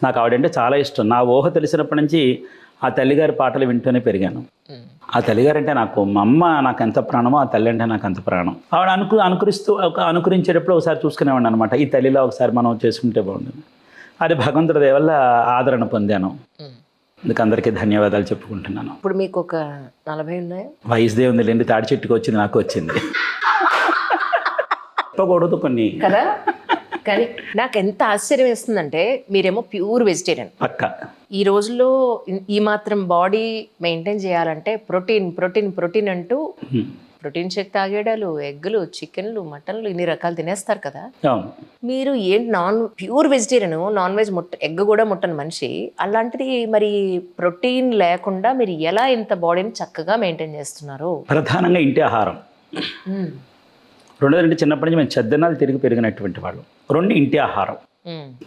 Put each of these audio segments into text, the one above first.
నాకు ఆవిడంటే చాలా ఇష్టం. నా ఊహ తెలిసినప్పటి నుంచి ఆ తల్లిగారి పాటలు వింటూనే పెరిగాను. ఆ తల్లిగారు అంటే నాకు మా అమ్మ నాకు ఎంత ప్రాణమో ఆ తల్లి అంటే నాకు అంత ప్రాణం. ఆవిడ అనుకరించేటప్పుడు ఒకసారి చూసుకునేవాడిని అనమాట. ఈ తల్లిలో ఒకసారి మనం చేసుకుంటే బాగుంటుంది. అది భగవంతుడి దయ వల్ల ఆదరణ పొందాను. అందుకు అందరికీ ధన్యవాదాలు చెప్పుకుంటున్నాను. ఇప్పుడు మీకు ఒక 40 ఉన్నాయా? వయసుదే ఉంది లేండి, తాడి చెట్టుకు వచ్చింది, నాకు వచ్చింది. చెప్పకూడదు కొన్ని కదా. కానీ నాకు ఎంత ఆశ్చర్యం వేస్తుందంటే మీరేమో ప్యూర్ వెజిటేరియన్. పక్క ఈ రోజుల్లో ఈ మాత్రం బాడీ మెయింటైన్ చేయాలంటే ప్రోటీన్ ప్రోటీన్ ప్రోటీన్ అంటూ ప్రోటీన్ షేక్ తాగేడాలు, ఎగ్గులు, చికెన్లు, మటన్లు ఇన్ని రకాలు తినేస్తారు కదా. మీరు ఏంటి pure vegetarian, non veg egg కూడా ముట్టని మనిషి. అలాంటిది మరి ప్రోటీన్ లేకుండా మీరు ఎలా ఇంత బాడీని చక్కగా మెయింటైన్ చేస్తున్నారు? ప్రధానంగా ఇంటి ఆహారం. రెండోదంటే చిన్నప్పటి నుంచి మేము చెద్దనాలు తిరిగి పెరిగినటువంటి వాళ్ళు. రెండు ఇంటి ఆహారం.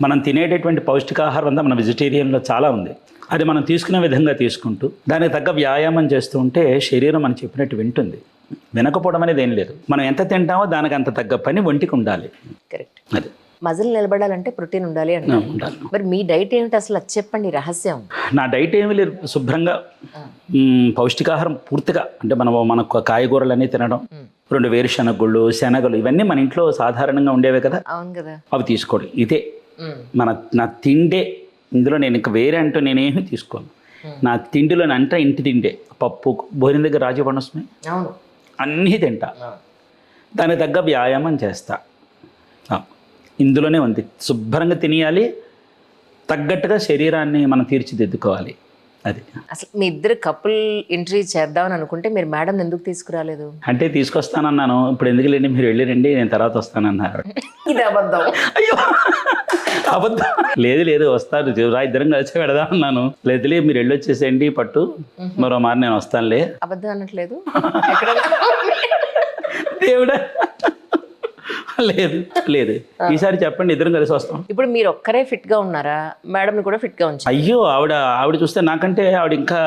మనం తినేటటువంటి పౌష్టికాహారం అంతా మన వెజిటేరియన్లో చాలా ఉంది. అది మనం తీసుకునే విధంగా తీసుకుంటూ దానికి తగ్గ వ్యాయామం చేస్తూ ఉంటే శరీరం మనం చెప్పినట్టు వింటుంది. వినకపోవడం అనేది ఏం లేదు. మనం ఎంత తింటామో దానికి అంత తగ్గ పని ఒంటికి ఉండాలి. కరెక్ట్. అది మజిల్ నిలబడాలంటే ప్రోటీన్ ఉండాలి అంటే ఉండాలి. మరి మీ డైట్ ఏమిటి అసలు, అది చెప్పండి రహస్యం. నా డైట్ ఏమీ లేదు, శుభ్రంగా పౌష్టికాహారం పూర్తిగా అంటే మనకు కాయగూరలు అన్నీ తినడం, 2 వేరుశనగుళ్ళు, శనగలు ఇవన్నీ మన ఇంట్లో సాధారణంగా ఉండేవే కదా. అవును కదా. అవి తీసుకోండి. ఇదే నా తిండే. ఇందులో నేను ఇంకా వేరే అంటూ నేనేమి తీసుకోను. నా తిండిలో అంటే ఇంటి తిండే. పప్పు, భోజనం దగ్గర రాజీ పండుస్తున్నాయి, అవును, అన్నీ తింటా. దానికి తగ్గ వ్యాయామం చేస్తా. ఇందులోనే ఉంది. శుభ్రంగా తినేయాలి, తగ్గట్టుగా శరీరాన్ని మనం తీర్చిదిద్దుకోవాలి. అది అసలు మీ ఇద్దరు కపుల్ ఇంటర్వ్యూ చేద్దామని అనుకుంటే మీరు మేడం ఎందుకు తీసుకురాలేదు? అంటే తీసుకొస్తానన్నాను. ఇప్పుడు ఎందుకు లేండి, మీరు వెళ్ళిరండి, నేను తర్వాత వస్తానన్నారు. ఇది అబద్ధం. అయ్యో అబద్ధం. లేదు వస్తారు, ఇద్దరం కలిసి పెడదాం అన్నాను. లేదు మీరు వెళ్ళొచ్చేసేయండి పట్టు, మరో మారి నేను వస్తానులే. అబద్ధం అనట్లేదు దేవుడా. లేదు ఈసారి చెప్పండి, ఇద్దరం కలిసి వస్తాం. ఇప్పుడు మీరు ఒక్కరే ఫిట్ గా ఉన్నారా? మేడం కూడా ఫిట్ గా ఉంచారు. అయ్యో ఆవిడ చూస్తే నాకంటే ఆవిడ ఇంకా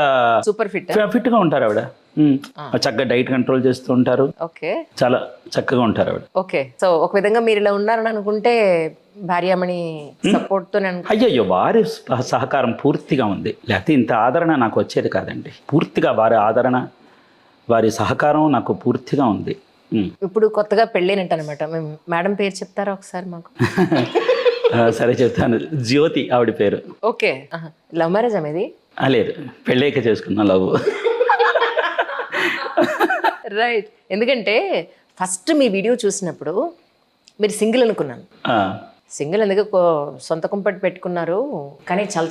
సూపర్ ఫిట్ గా ఉంటారు. ఆవిడ చక్కగా డైట్ కంట్రోల్ చేస్తూ ఉంటారు. ఓకే, చాలా చక్కగా ఉంటారు ఆవిడ. ఓకే. సో ఒక విధంగా మీరు ఇలా ఉన్నారని అనుకుంటే భార్యామణి సపోర్ట్ తో అయ్యో వారి సహకారం పూర్తిగా ఉంది, లేకపోతే ఇంత ఆదరణ నాకు వచ్చేది కాదండి. పూర్తిగా వారి ఆదరణ, వారి సహకారం నాకు పూర్తిగా ఉంది. ఇప్పుడు కొత్తగా పెళ్ళైనట్టు అనమాట. మేడం పేరు చెప్తారా ఒకసారి మాకు? సరే చెప్తాను. జ్యోతి ఆవిడ పేరు. ఓకే. లవ్ మ్యారేజ్ అనేది? లేదు, పెళ్ళైక చేసుకున్నా లవ్. రైట్. ఎందుకంటే ఫస్ట్ మీ వీడియో చూసినప్పుడు మీరు సింగిల్ అనుకున్నాను. సింగిల్ ఎందుకు సొంత కుంపటి పెట్టుకున్నారు, కానీ చాలా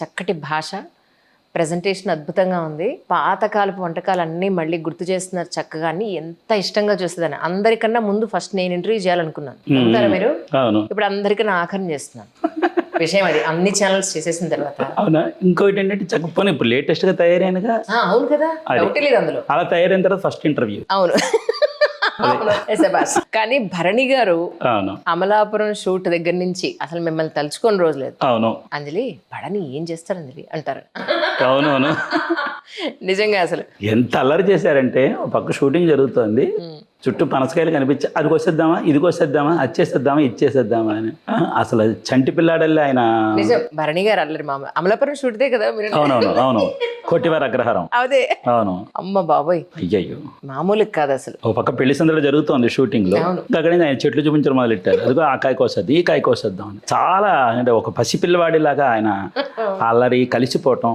చక్కటి భాష, ప్రెజెంటేషన్ అద్భుతంగా ఉంది. పాతకాలపు వంటకాలు అన్నీ మళ్ళీ గుర్తు చేస్తున్నారు చక్కగా. అన్ని ఎంత ఇష్టంగా చూస్తుందని అందరికన్నా ముందు ఫస్ట్ నేను ఇంటర్వ్యూ చేయాలనుకున్నాను. అంటారా మీరు? ఇప్పుడు అందరికీ నా ఆఖరణ చేస్తున్నాను. విషయం అది అన్ని ఛానల్స్ చేసేసిన తర్వాత. అవునా? ఇంకోటి ఏంటంటే చక్కపోయి ఇప్పుడు లేటెస్ట్ గా తయారైనగా. అవును కదా, డౌటే లేదు అందులో. అలా తయారైన తర్వాత ఫస్ట్ ఇంటర్వ్యూ. అవును. కానీ భరణి గారు అమలాపురం షూట్ దగ్గర నుంచి అసలు మిమ్మల్ని తలుచుకొని రోజు లేదు. అవును. అంజలి భరణి ఏం చేస్తారు అంజలి అంటారు. అవునవును. నిజంగా అసలు ఎంత అల్లరి చేశారంటే, ఒక పక్క షూటింగ్ జరుగుతోంది, చుట్టూ పనసకాయలు కనిపించి అది కోసేద్దామా, ఇది కోసేద్దామా, అది చేసేద్దామా, ఇది చేసేద్దామా అని. అసలు చంటి పిల్లాడల్లి ఆయన. నిజం, భరణి గారు అల్లరి. అమలాపురం షూట్దే కదా మీరు? అవును. కొట్టివారి అగ్రహారం. అదే. అవును. అమ్మ బాబోయ్, అయ్యయ్యో మామూలు కాదు అసలు. ఒక పక్క పెళ్లి సందడి జరుగుతోంది షూటింగ్ లో, అక్కడ ఆయన చెట్లు చూపించడం మొదలెట్టారు. అదిగో ఆ కాయ కోసేద్దాం, ఈ కాయ కోసేద్దాం అని. చాలా అంటే ఒక పసిపిల్లవాడిలాగా ఆయన అల్లరి, కలిసిపోవటం,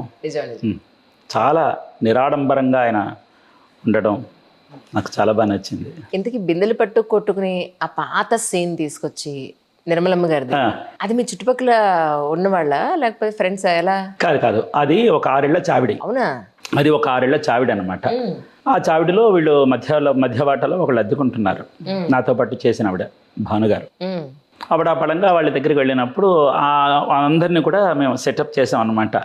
చాలా నిరాడంబరంగా ఆయన ఉండడం నాకు చాలా బాగా నచ్చింది. ఇంతకీ బిందెలు పట్టు కొట్టుకుని ఆ పాత సీన్ తీసుకొచ్చి నిర్మలమ్మ గారిది, అది మీ చుట్టుపక్కల ఉన్నవాళ్ళ లేకపోతే ఫ్రెండ్స్? ఎలా? కాదు, అది ఒక 6 ఏళ్ల చావిడి. అవునా? అది ఒక 6 ఏళ్ల చావిడి అనమాట. ఆ చావిడిలో వీళ్ళు మధ్యవాటలో ఒకళ్ళు అద్దెకుంటున్నారు. నాతో పాటు చేసిన ఆవిడ భానుగారు. ఆవిడ పడంగా వాళ్ళ దగ్గరికి వెళ్ళినప్పుడు అందరినీ కూడా మేము సెటప్ చేసాం అనమాట.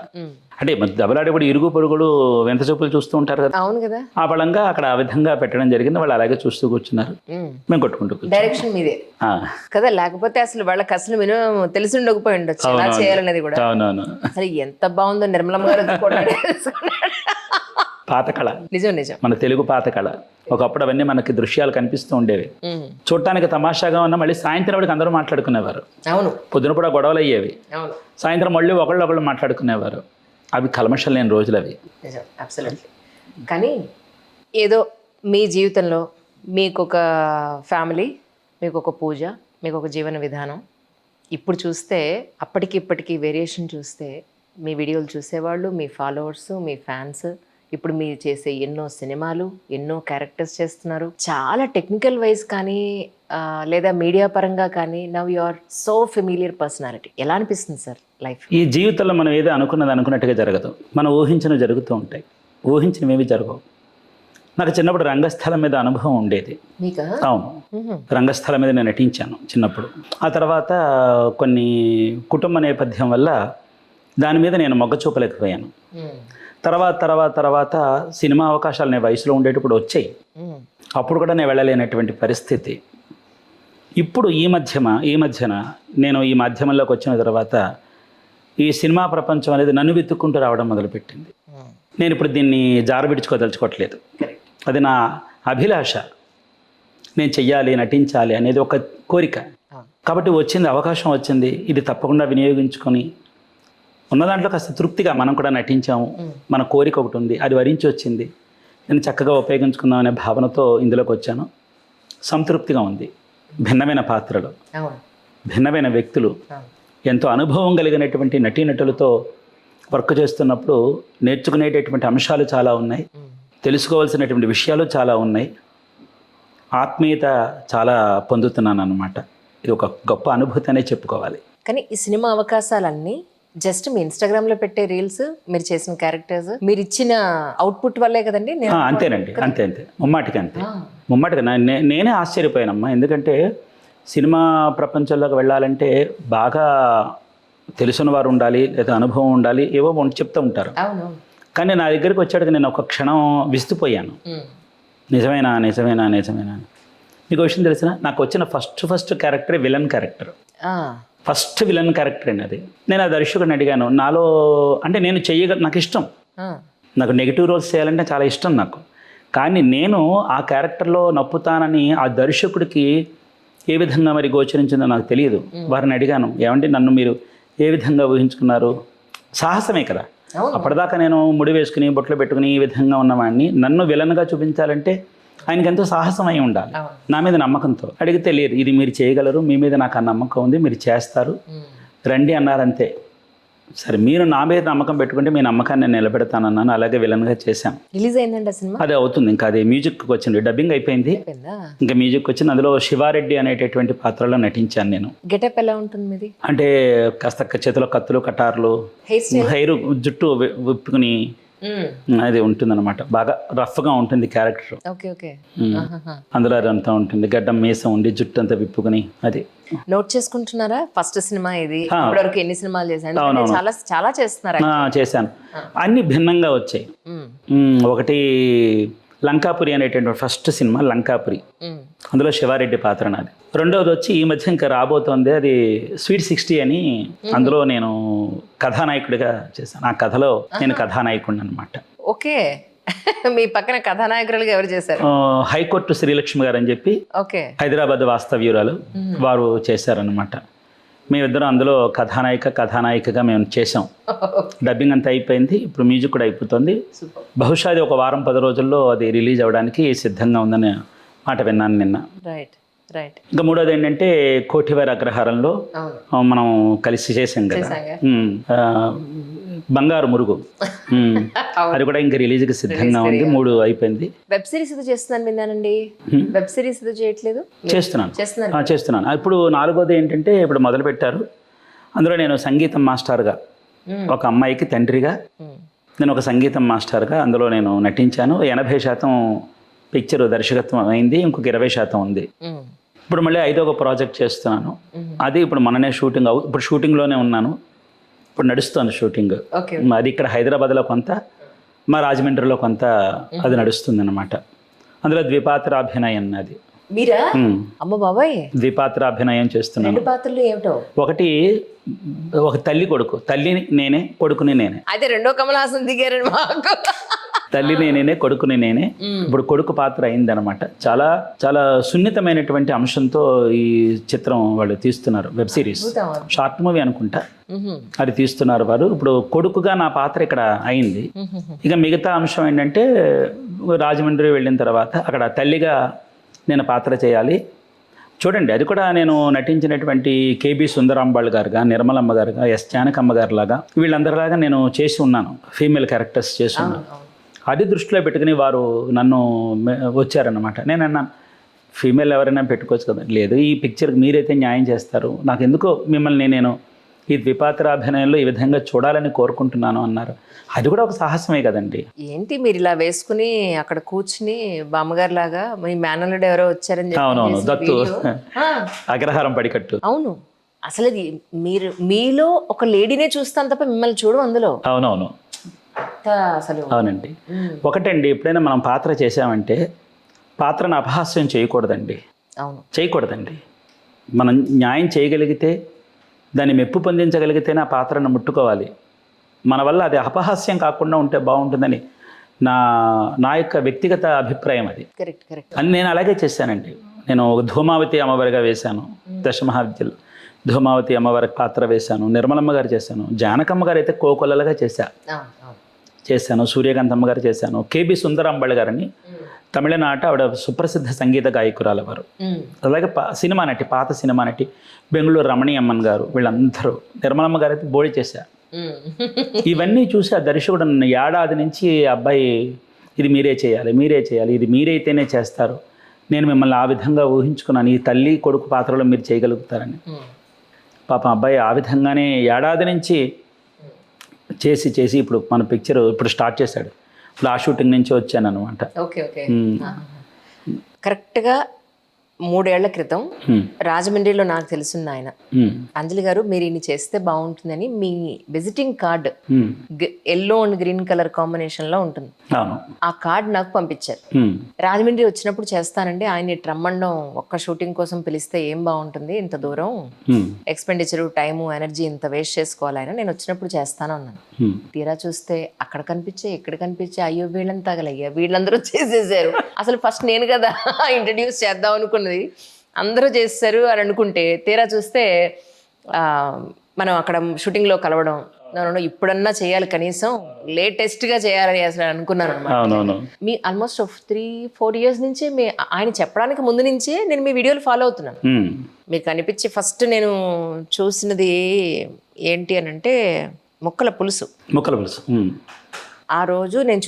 అంటే దెబ్బలాడి కూడా ఇరుగు పొరుగులు వింత చూపులు చూస్తూ ఉంటారు కదా. అవును కదా. ఆ పడంగా అక్కడ ఆ విధంగా పెట్టడం జరిగింది. వాళ్ళు అలాగే చూస్తూ కూర్చున్నారు, మేము కొట్టుకుంటూ. డైరెక్షన్ మీదే కదా, లేకపోతే అసలు వాళ్ళకి అసలు మినిమం తెలిసి ఉండకపోయి ఉండొచ్చు ఎలా చేయాలనేది కూడా. అవునవును. అసలు ఎంత బాగుందో నిర్మలమ్మ గారు. పాత కళ, నిజం నిజం. మన తెలుగు పాత కళ. ఒకప్పుడు అవన్నీ మనకి దృశ్యాలు కనిపిస్తూ ఉండేవి. చూడటానికి తమాషాగా ఉన్న మళ్ళీ సాయంత్రం వాడికి అందరూ మాట్లాడుకునేవారు. అవును పొద్దున కూడా గొడవలు అయ్యేవి, అవును సాయంత్రం మళ్ళీ ఒకళ్ళు మాట్లాడుకునేవారు. అవి కల్మషం లేని రోజులు అవి. నిజం, అబ్సల్యూట్లీ. కానీ ఏదో మీ జీవితంలో మీకు ఒక ఫ్యామిలీ, మీకు ఒక పూజ, మీకు ఒక జీవన విధానం, ఇప్పుడు చూస్తే అప్పటికి ఇప్పటికీ వేరియేషన్ చూస్తే మీ వీడియోలు చూసేవాళ్ళు, మీ ఫాలోవర్స్, మీ ఫ్యాన్స్, ఇప్పుడు మీరు చేసే ఎన్నో సినిమాలు, ఎన్నో క్యారెక్టర్స్ చేస్తున్నారు. చాలా టెక్నికల్ వైజ్ కానీ లేదా మీడియా పరంగా కానీ now you are so familiar personality. ఎలా అనిపిస్తుంది సార్ లైఫ్? ఈ జీవితంలో మనం ఏదో అనుకున్నట్టుగా జరగదు. మనం ఊహించినవి జరుగుతూ ఉంటాయి, ఊహించినవి ఏవి జరగవు. నాకు చిన్నప్పుడు రంగస్థలం మీద అనుభవం ఉండేది. మీకా? అవును, రంగస్థలం మీద నేను నటించాను చిన్నప్పుడు. ఆ తర్వాత కొన్ని కుటుంబ నేపథ్యం వల్ల దాని మీద నేను మొగ్గ చూపలేకపోయాను. తర్వాత సినిమా అవకాశాలు నేను వయసులో ఉండేటప్పుడు వచ్చాయి, అప్పుడు కూడా నేను వెళ్ళలేనటువంటి పరిస్థితి. ఇప్పుడు ఈ మధ్యన నేను ఈ మాధ్యమంలోకి వచ్చిన తర్వాత ఈ సినిమా ప్రపంచం అనేది నన్ను వెతుక్కుంటూ రావడం మొదలుపెట్టింది. నేను ఇప్పుడు దీన్ని జారబిడ్చుకోదలుచుకోవట్లేదు. అది నా అభిలాష, నేను చెయ్యాలి, నటించాలి అనేది ఒక కోరిక. కాబట్టి అవకాశం వచ్చింది, ఇది తప్పకుండా వినియోగించుకొని ఉన్న దాంట్లో కాస్త తృప్తిగా మనం కూడా నటించాము, మన కోరిక ఒకటి ఉంది, అది వరించి వచ్చింది, నేను చక్కగా ఉపయోగించుకుందాం అనే భావనతో ఇందులోకి వచ్చాను. సంతృప్తిగా ఉంది. భిన్నమైన పాత్రలు, భిన్నమైన వ్యక్తులు, ఎంతో అనుభవం కలిగినటువంటి నటీనటులతో వర్క్ చేస్తున్నప్పుడు నేర్చుకునేటటువంటి అంశాలు చాలా ఉన్నాయి, తెలుసుకోవాల్సినటువంటి విషయాలు చాలా ఉన్నాయి, ఆత్మీయత చాలా పొందుతున్నాను అన్నమాట. ఇది ఒక గొప్ప అనుభూతి అనే చెప్పుకోవాలి. కానీ ఈ సినిమా అవకాశాలన్నీ జస్ట్ మీ ఇన్స్టాగ్రామ్లో పెట్టే రీల్స్, మీరు చేసిన క్యారెక్టర్స్, మీరు ఇచ్చిన అవుట్పుట్ వల్లే కదండి? అంతేనండి, అంతే ముమ్మాటిగా నేనే ఆశ్చర్యపోయానమ్మా. ఎందుకంటే సినిమా ప్రపంచంలోకి వెళ్ళాలంటే బాగా తెలిసిన వారు ఉండాలి, లేదా అనుభవం ఉండాలి, ఏవో చెప్తూ ఉంటారు. కానీ నా దగ్గరికి వచ్చాడు నేను ఒక క్షణం విస్తుపోయాను. నిజమేనా మీకు విషయం తెలిసిన, నాకు వచ్చిన first character villain character. First villain character అండి అది. నేను ఆ దర్శకుడిని అడిగాను, నాలో అంటే నేను నాకు ఇష్టం, నాకు నెగిటివ్ రోల్స్ చేయాలంటే చాలా ఇష్టం నాకు. కానీ నేను ఆ క్యారెక్టర్లో నప్పుతానని ఆ దర్శకుడికి ఏ విధంగా మరి గోచరించిందో నాకు తెలియదు. వారిని అడిగాను, ఏమంటే నన్ను మీరు ఏ విధంగా ఊహించుకున్నారు? సాహసమే కదా. అప్పటిదాకా నేను ముడి వేసుకుని బొట్లు పెట్టుకుని ఈ విధంగా ఉన్నవాడిని నన్ను విలన్గా చూపించాలంటే ఆయనకి ఎంతో సాహసం అయి ఉండాలి. నా మీద నమ్మకంతో అడిగితే లేదు, ఇది మీరు చేయగలరు, మీ మీద నాకు ఆ నమ్మకం ఉంది, మీరు చేస్తారు, రండి అన్నారంతే. సరే, మీరు నా మీద నమ్మకం పెట్టుకుంటే మీ నమ్మకాన్ని నేను నిలబెడతానన్నాను. అలాగే విలన్గా చేశాను. రిలీజ్ అయిందండి సినిమా? అదే అవుతుంది. ఇంకా అది మ్యూజిక్కి వచ్చింది, డబ్బింగ్ అయిపోయింది, ఇంకా మ్యూజిక్ వచ్చింది. అందులో శివారెడ్డి అనేటటువంటి పాత్రలో నటించాను నేను. గెటప్ ఎలా ఉంటుంది మీది? అంటే కాస్త చేతిలో కత్తులు, కటార్లు, హెయిర్, జుట్టు విప్పుకుని అది ఉంటుందన్నమాట. బాగా రఫ్గా ఉంటుంది క్యారెక్టర్. అందులో అదంతా ఉంటుంది, గడ్డం మీసం ఉండి జుట్టు అంతా విప్పుకుని. అది నోట్ చేసుకుంటున్నారా? ఫస్ట్ సినిమా ఇది, ఇప్పటివరకు ఎన్ని సినిమాలు చేశాను? చాలా చేశాను. అన్ని భిన్నంగా వచ్చాయి. ఒకటి లంకాపురి అనేటువంటి ఫస్ట్ సినిమా లంకాపురి, అందులో శివారెడ్డి పాత్ర నాది. రెండవది వచ్చి ఈ మధ్య ఇంకా రాబోతోంది, అది స్వీట్ 60 అని, అందులో నేను కథానాయకుడిగా చేశాను. ఆ కథలో నేను కథానాయకుడిని అనమాట. ఓకే, మీ పక్కన కథానాయకులుగా ఎవరు చేశారు? హైకోర్టు శ్రీలక్ష్మి గారు అని చెప్పి, హైదరాబాద్ వాస్తవ్యురాలు, వారు చేశారనమాట. మేమిద్దరం అందులో కథానాయికగా మేము చేసాం. డబ్బింగ్ అంతా అయిపోయింది, ఇప్పుడు మ్యూజిక్ కూడా అయిపోతుంది. బహుశా అది ఒక వారం 10 రోజుల్లో అది రిలీజ్ అవ్వడానికి సిద్ధంగా ఉందని మాట విన్నాను నిన్న. ఇంకా మూడోది ఏంటంటే కోటివారి అగ్రహారంలో మనం కలిసి చేసాం కదా, బంగారు మురుగు, అది కూడా ఇంకా రిలీజ్కి సిద్ధంగా ఉంది. 3 అయిపోయింది. వెబ్ సిరీస్ చేస్తున్నాను విన్నానండి. వెబ్ సిరీస్ చేయట్లేదు? చేస్తున్నాను. ఇప్పుడు 4వది ఏంటంటే ఇప్పుడు మొదలు పెట్టారు. అందులో నేను సంగీతం మాస్టర్గా, ఒక అమ్మాయికి తండ్రిగా, నేను ఒక సంగీతం మాస్టర్గా అందులో నేను నటించాను. 80% పిక్చర్ దర్శకత్వం అయింది, ఇంకొక 20% ఉంది. ఇప్పుడు మళ్ళీ 5వ ప్రాజెక్ట్ చేస్తున్నాను. అది ఇప్పుడు మననే ఇప్పుడు షూటింగ్లోనే ఉన్నాను. ఇప్పుడు నడుస్తుంది షూటింగ్. అది ఇక్కడ హైదరాబాద్లో కొంత, మా రాజమండ్రిలో కొంత అది నడుస్తుంది అనమాట. అందులో ద్విపాత్రాభినయం అది. మీరా? అమ్మ బాబాయ్, ద్విపాత్రాభినయం చేస్తున్నాను. పాత్రలు ఏమిటో? ఒకటి ఒక తల్లి కొడుకు, తల్లిని నేనే, కొడుకుని నేనే. అయితే రెండో కమల్ హాసన్ దిగారండి మాకు. తల్లిని నేనే, కొడుకుని నేనే. ఇప్పుడు కొడుకు పాత్ర అయిందనమాట. చాలా చాలా సున్నితమైనటువంటి అంశంతో ఈ చిత్రం వాళ్ళు తీస్తున్నారు. వెబ్ సిరీస్, షార్ట్ మూవీ అనుకుంటా, అది తీస్తున్నారు వారు. ఇప్పుడు కొడుకుగా నా పాత్ర ఇక్కడ అయింది. ఇక మిగతా అంశం ఏంటంటే రాజమండ్రి వెళ్ళిన తర్వాత అక్కడ తల్లిగా నేను పాత్ర చేయాలి. చూడండి, అది కూడా నేను నటించినటువంటి కేబీ సుందరాంబాళ్ గారుగా, నిర్మలమ్మ గారుగా, ఎస్ జానకమ్మ గారు లాగా, వీళ్ళందరిలాగా నేను చేసి ఉన్నాను. ఫీమేల్ క్యారెక్టర్స్ చేసి ఉన్నాను. అది దృష్టిలో పెట్టుకుని వారు నన్ను వచ్చారన్నమాట. నేను అన్నాను, ఫీమేల్ ఎవరైనా పెట్టుకోవచ్చు కదా. లేదు, ఈ పిక్చర్కి మీరైతే న్యాయం చేస్తారు, నాకు ఎందుకో మిమ్మల్ని నేను ఈ ద్విపాత్రాభినయంలో ఈ విధంగా చూడాలని కోరుకుంటున్నాను అన్నారు. అది కూడా ఒక సాహసమే కదండి. ఏంటి మీరు ఇలా వేసుకుని అక్కడ కూర్చుని బామ్మగారు లాగా మీ మేనల్లుడు ఎవరో వచ్చారని చెప్పి అవునవును, చేసిన దత్తు వీడియో. ఆ, అగ్రహారం పడికట్టు. అవును, అసలు అది మీరు మీలో ఒక లేడీనే చూస్తాను తప్ప మిమ్మల్ని చూడు అందులో. అవునవును, అంత అసలు అవునండి. ఒకటండి, ఎప్పుడైనా మనం పాత్ర చేసామంటే పాత్రను అపహాస్యం చేయకూడదండి. అవును, చేయకూడదండి. మనం న్యాయం చేయగలిగితే, దాన్ని మెప్పు పొందించగలిగితేనే ఆ పాత్రను ముట్టుకోవాలి. మన వల్ల అది అపహాస్యం కాకుండా ఉంటే బాగుంటుందని నా యొక్క వ్యక్తిగత అభిప్రాయం. అది కరెక్ట్ కరెక్ట్. అని నేను అలాగే చేశానండి. నేను ధూమావతి అమ్మవారిగా వేశాను, దశమహావిద్యలో ధూమావతి అమ్మవారి పాత్ర వేశాను. నిర్మలమ్మ గారు చేశాను. జానకమ్మ గారు అయితే కోకొల్లలుగా చేశాను. సూర్యకాంతమ్మ గారు చేశాను. కేబీ సుందరాంబాళ్ గారని తమిళనాట, ఆవిడ సుప్రసిద్ధ సంగీత గాయకురాలు వారు. అలాగే సినిమా నటి, పాత సినిమా నటి బెంగళూరు రమణి అమ్మన్ గారు, వీళ్ళందరూ. నిర్మలమ్మ గారు అయితే బోడి చేశారు. ఇవన్నీ చూసి ఆ దర్శకుడు నన్ను ఏడాది నుంచి, అబ్బాయి ఇది మీరే చేయాలి, ఇది మీరైతేనే చేస్తారు, నేను మిమ్మల్ని ఆ విధంగా ఊహించుకున్నాను, ఈ తల్లి కొడుకు పాత్రలో మీరు చేయగలుగుతారని. పాపం అబ్బాయి ఆ విధంగానే ఏడాది నుంచి చేసి ఇప్పుడు మన పిక్చర్ ఇప్పుడు స్టార్ట్ చేశాడు. ఇప్పుడు ఆ షూటింగ్ నుంచి వచ్చాను అనమాట. Okay okay. కరెక్ట్గా 3 ఏళ్ల క్రితం రాజమండ్రిలో నాకు తెలిసింది ఆయన, అంజలి గారు మీరు ఇన్ని చేస్తే బాగుంటుందని మీ visiting card yellow and green colour combination లో ఉంటుంది, ఆ కార్డ్ నాకు పంపించారు. రాజమండ్రి వచ్చినప్పుడు చేస్తానండి, ఆయన రమ్మండం, ఒక్క షూటింగ్ కోసం పిలిస్తే ఏం బాగుంటుంది, ఇంత దూరం ఎక్స్పెండిచర్, టైము, ఎనర్జీ ఇంత వేస్ట్ చేసుకోవాలి ఆయన, నేను వచ్చినప్పుడు చేస్తాను అన్నాను. తీరా చూస్తే అక్కడ కనిపించే, ఇక్కడ కనిపించే, అయ్యో వీళ్ళని తగలయ్యా, వీళ్ళందరూ చేసేసారు. అసలు ఫస్ట్ నేను కదా ఇంట్రడ్యూస్ చేద్దాం అనుకున్నది, అందరూ చేస్తారు అని అనుకుంటే తీరా చూస్తే మనం అక్కడ షూటింగ్లో కలవడం, ఇప్పుడన్నా చేయాలి, కనీసం లేటెస్ట్గా చేయాలని అసలు అనుకున్నాను అనమాట. మీ ఆల్మోస్ట్ 3-4 ఇయర్స్ నుంచే ఆయన చెప్పడానికి ముందు నుంచే నేను మీ వీడియోలు ఫాలో అవుతున్నాను. మీకు కనిపించి ఫస్ట్ నేను చూసినది ఏంటి అని అంటే ముక్కల పులుసు. ఆ రోజు నేను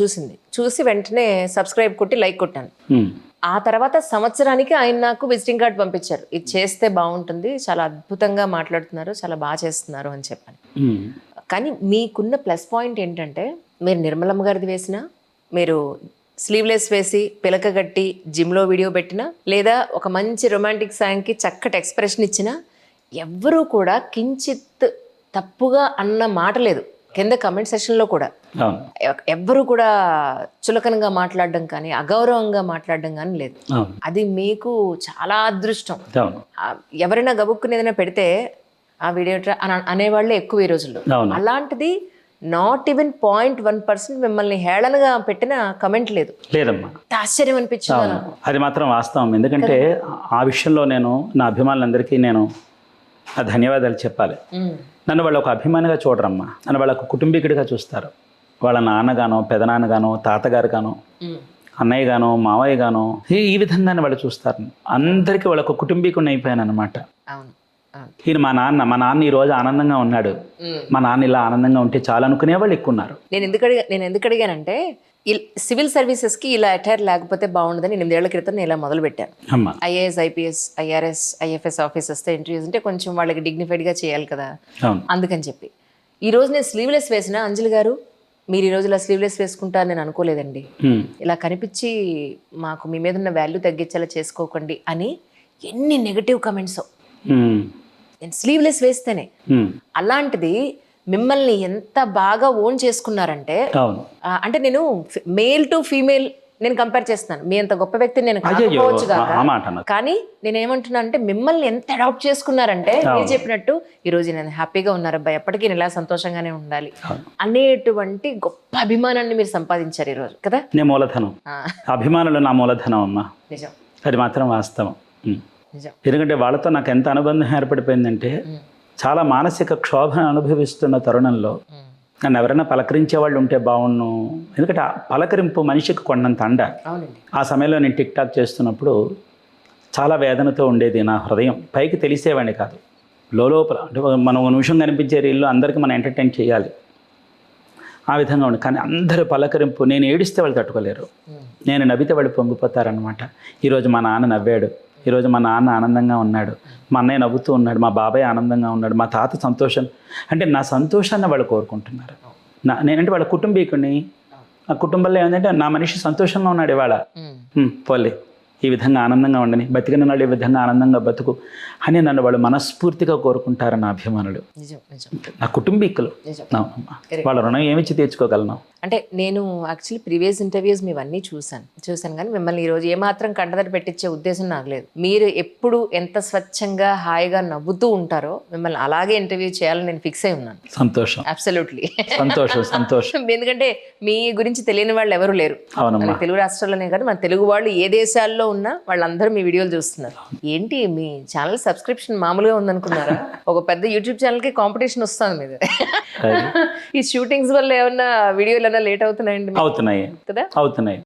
చూసి వెంటనే సబ్స్క్రైబ్ కొట్టి లైక్ కొట్టాను. ఆ తర్వాత సంవత్సరానికి ఆయన నాకు విజిటింగ్ కార్డ్ పంపించారు, ఇది చేస్తే బాగుంటుంది, చాలా అద్భుతంగా మాట్లాడుతున్నారు, చాలా బాగా చేస్తున్నారు అని చెప్పాను. కానీ మీకున్న ప్లస్ పాయింట్ ఏంటంటే, మీరు నిర్మలమ్మ గారిది వేసినా, మీరు స్లీవ్లెస్ వేసి పిలకగట్టి జిమ్లో వీడియో పెట్టినా, లేదా ఒక మంచి రొమాంటిక్ సాంగ్కి చక్కటి ఎక్స్ప్రెషన్ ఇచ్చినా, ఎవ్వరూ కూడా కించిత్ తప్పుగా అన్న మాట లేదు. కింద కమెంట్ సెషన్లో కూడా ఎవ్వరూ కూడా చులకనగా మాట్లాడడం కానీ, అగౌరవంగా మాట్లాడడం కానీ లేదు. అది మీకు చాలా అదృష్టం. ఎవరైనా గబుక్కుని ఏదైనా పెడితే ఆ వీడియో అనేవాళ్ళే ఎక్కువ ఈ రోజుల్లో. అలాంటిది నాట్ ఈవెన్ 0.1% మిమ్మల్ని హేళనగా పెట్టిన కమెంట్ లేదమ్మా. ఆశ్చర్యం అనిపించింది. అది మాత్రం వాస్తవం. ఎందుకంటే ఆ విషయంలో నేను నా అభిమానులందరికీ నేను ధన్యవాదాలు చెప్పాలి. నన్ను వాళ్ళు ఒక అభిమానిగా చూడరమ్మా, నన్ను వాళ్ళ ఒక కుటుంబీకుడిగా చూస్తారు. వాళ్ళ నాన్నగానో, పెదనాన్నగానో, తాతగారుగానో, అన్నయ్య గానో, మావయ్య గానో, ఈ విధంగానే వాళ్ళు చూస్తారు. అందరికీ వాళ్ళ ఒక కుటుంబీకుడిని అయిపోయాను అనమాట. ఈయన మా నాన్న ఈ రోజు ఆనందంగా ఉన్నాడు, మా నాన్న ఇలా ఆనందంగా ఉంటే చాలా అనుకునే వాళ్ళు ఎక్కువ ఉన్నారు. నేను ఎందుకు అడిగానంటే, సివిల్ సర్వీసెస్కి ఇలా అటైర్ లేకపోతే బాగుండదని 8 ఏళ్ల క్రితం నేను ఇలా మొదలు పెట్టాను. ఐఏఎస్, ఐపీఎస్, ఐఆర్ఎస్, ఐఎఫ్ఎస్ ఆఫీసర్స్తో ఇంటర్వ్యూస్ ఉంటే కొంచెం వాళ్ళకి డిగ్నిఫైడ్గా చేయాలి కదా, అందుకని చెప్పి. ఈరోజు నేను స్లీవ్లెస్ వేసిన, అంజలి గారు మీరు ఈరోజు ఇలా స్లీవ్లెస్ వేసుకుంటారని నేను అనుకోలేదండి, ఇలా కనిపించి మాకు మీ మీద ఉన్న వాల్యూ తగ్గించేలా చేసుకోకండి అని ఎన్ని నెగటివ్ కమెంట్స్. నేను స్లీవ్లెస్ వేస్తేనే. అలాంటిది మిమ్మల్ని ఎంత బాగా ఓన్ చేసుకున్నారంటే, అంటే నేను మేల్ టు ఫీమేల్ నేను కంపేర్ చేస్తున్నాను, మీ అంత గొప్ప వ్యక్తిని నేను అయ్యో కాకపోవచ్చు కాక, ఆ మాట అన్నది. కానీ నేను ఏమంటున్నా అంటే మిమ్మల్ని ఎంత అడాప్ట్ చేసుకున్నారంటే మీరు చెప్పినట్టు ఈ రోజు నేను హ్యాపీగా ఉన్నారబ్బా, ఎప్పటికీ నేను ఇలా సంతోషంగానే ఉండాలి అనేటువంటి గొప్ప అభిమానాన్ని మీరు సంపాదించారు ఈ రోజు కదా. నే మూలధనం, ఆ, అభిమానులు నా మూలధనం అమ్మా, నిజం అది మాత్రం వాస్తవం. నిజం. ఎందుకంటే వాళ్ళతో నాకు ఎంత అనుబంధం ఏర్పడిపోయిందంటే, చాలా మానసిక క్షోభను అనుభవిస్తున్న తరుణంలో నన్ను ఎవరైనా పలకరించే వాళ్ళు ఉంటే బాగుండు. ఎందుకంటే ఆ పలకరింపు మనిషికి కొన్నంత అండ. అవునండి. ఆ సమయంలో నేను టిక్ టాక్ చేస్తున్నప్పుడు చాలా వేదనతో ఉండేది నా హృదయం. పైకి తెలిసేవాడిని కాదు, లోపల అంటే మనం ఒక నిమిషం కనిపించే రీల్లో అందరికీ మనం ఎంటర్టైన్ చేయాలి, ఆ విధంగా ఉంది. కానీ అందరూ పలకరింపు, నేను ఏడిస్తే వాళ్ళు తట్టుకోలేరు, నేను నవ్వితే వాళ్ళు పొంగిపోతారనమాట. ఈరోజు మా నాన్న నవ్వాడు, ఈరోజు మా నాన్న ఆనందంగా ఉన్నాడు, మా అన్నయ్య నవ్వుతూ ఉన్నాడు, మా బాబాయ్ ఆనందంగా ఉన్నాడు, మా తాత సంతోషం, అంటే నా సంతోషాన్ని వాళ్ళు కోరుకుంటున్నారు. నేనంటే వాళ్ళ కుటుంబీకుని, ఆ కుటుంబంలో ఏంటంటే నా మనిషి సంతోషంగా ఉన్నాడు ఇవాళ, పోలే ఈ విధంగా ఆనందంగా ఉండని, బతికిన వాళ్ళు ఈ విధంగా ఆనందంగా బతుకు అని నన్ను వాళ్ళు మనస్ఫూర్తిగా కోరుకుంటారు నా అభిమానులు, నిజం నిజం నా కుటుంబీకులు. నిజం. వాళ్ళ రుణం ఏమిచ్చి తీర్చుకోగలను. అంటే నేను యాక్చువల్లీ ప్రీవియస్ ఇంటర్వ్యూస్ మీవన్నీ చూశాను కానీ మిమ్మల్ని ఈరోజు ఏమాత్రం కంటదడి పెట్టించే ఉద్దేశం నాకు లేదు. మీరు ఎప్పుడు ఎంత స్వచ్ఛంగా హాయిగా నవ్వుతూ ఉంటారో మిమ్మల్ని అలాగే ఇంటర్వ్యూ చేయాలని నేను ఫిక్స్ అయి ఉన్నాను. సంతోషం, అబ్సల్యూట్లీ సంతోషం, సంతోషం. ఎందుకంటే మీ గురించి తెలియని వాళ్ళు ఎవరు లేరు అవునమ్మా. మన తెలుగు రాష్ట్రాల్లోనే కాదు, మన తెలుగు వాళ్ళు ఏ దేశాల్లో ఉన్నా వాళ్ళందరూ మీ వీడియోలు చూస్తున్నారు. ఏంటి మీ ఛానల్ సబ్స్క్రిప్షన్ మామూలుగా ఉందనుకున్నారా? ఒక పెద్ద యూట్యూబ్ ఛానల్కి కాంపిటీషన్ వస్తుంది మీద. ఈ షూటింగ్స్ వల్ల ఏమన్నా వీడియోలు ఏమన్నా లేట్ అవుతున్నాయండి? అవుతున్నాయి కదా, అవుతున్నాయి.